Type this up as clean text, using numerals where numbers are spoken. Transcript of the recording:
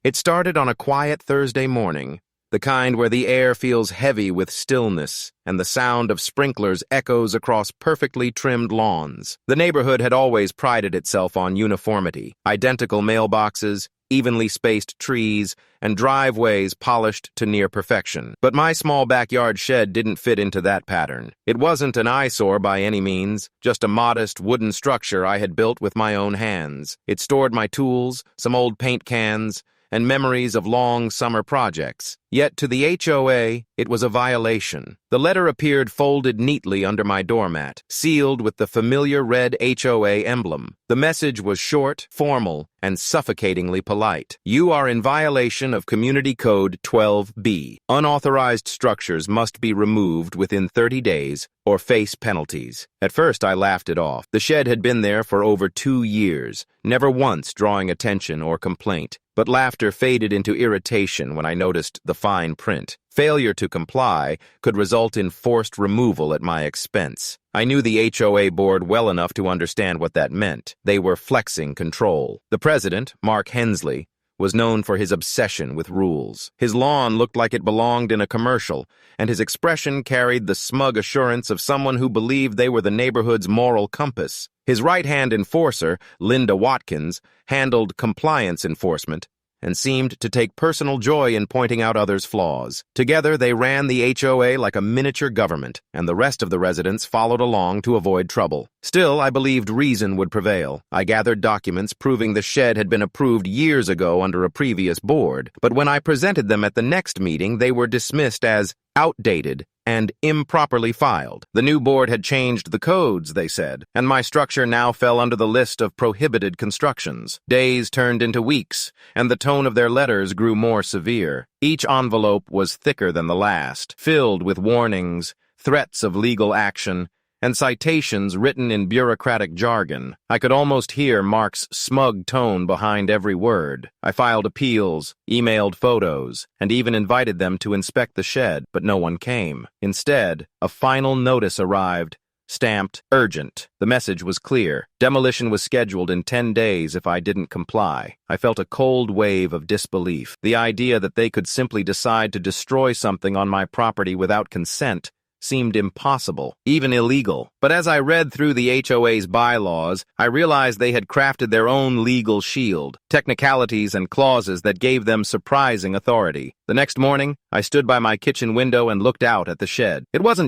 It started on a quiet Thursday morning, the kind where the air feels heavy with stillness and the sound of sprinklers echoes across perfectly trimmed lawns. The neighborhood had always prided itself on uniformity: identical mailboxes, evenly spaced trees, and driveways polished to near perfection. But my small backyard shed didn't fit into that pattern. It wasn't an eyesore by any means, just a modest wooden structure I had built with my own hands. It stored my tools, some old paint cans, and memories of long summer projects. Yet to the HOA, it was a violation. The letter appeared folded neatly under my doormat, sealed with the familiar red HOA emblem. The message was short, formal, and suffocatingly polite. You are in violation of Community Code 12B. Unauthorized structures must be removed within 30 days or face penalties. At first, I laughed it off. The shed had been there for over 2 years, never once drawing attention or complaint. But laughter faded into irritation when I noticed the fine print. Failure to comply could result in forced removal at my expense. I knew the HOA board well enough to understand what that meant. They were flexing control. The president, Mark Hensley, was known for his obsession with rules. His lawn looked like it belonged in a commercial, and his expression carried the smug assurance of someone who believed they were the neighborhood's moral compass. His right-hand enforcer, Linda Watkins, handled compliance enforcement and seemed to take personal joy in pointing out others' flaws. Together, they ran the HOA like a miniature government, and the rest of the residents followed along to avoid trouble. Still, I believed reason would prevail. I gathered documents proving the shed had been approved years ago under a previous board, but when I presented them at the next meeting, they were dismissed as outdated and improperly filed. The new board had changed the codes, they said, and my structure now fell under the list of prohibited constructions. Days turned into weeks, and the tone of their letters grew more severe. Each envelope was thicker than the last, filled with warnings, threats of legal action, and citations written in bureaucratic jargon. I could almost hear Mark's smug tone behind every word. I filed appeals, emailed photos, and even invited them to inspect the shed, but no one came. Instead, a final notice arrived, stamped urgent. The message was clear. Demolition was scheduled in 10 days if I didn't comply. I felt a cold wave of disbelief. The idea that they could simply decide to destroy something on my property without consent seemed impossible, even illegal. But as I read through the HOA's bylaws, I realized they had crafted their own legal shield, technicalities and clauses that gave them surprising authority. The next morning, I stood by my kitchen window and looked out at the shed. It wasn't just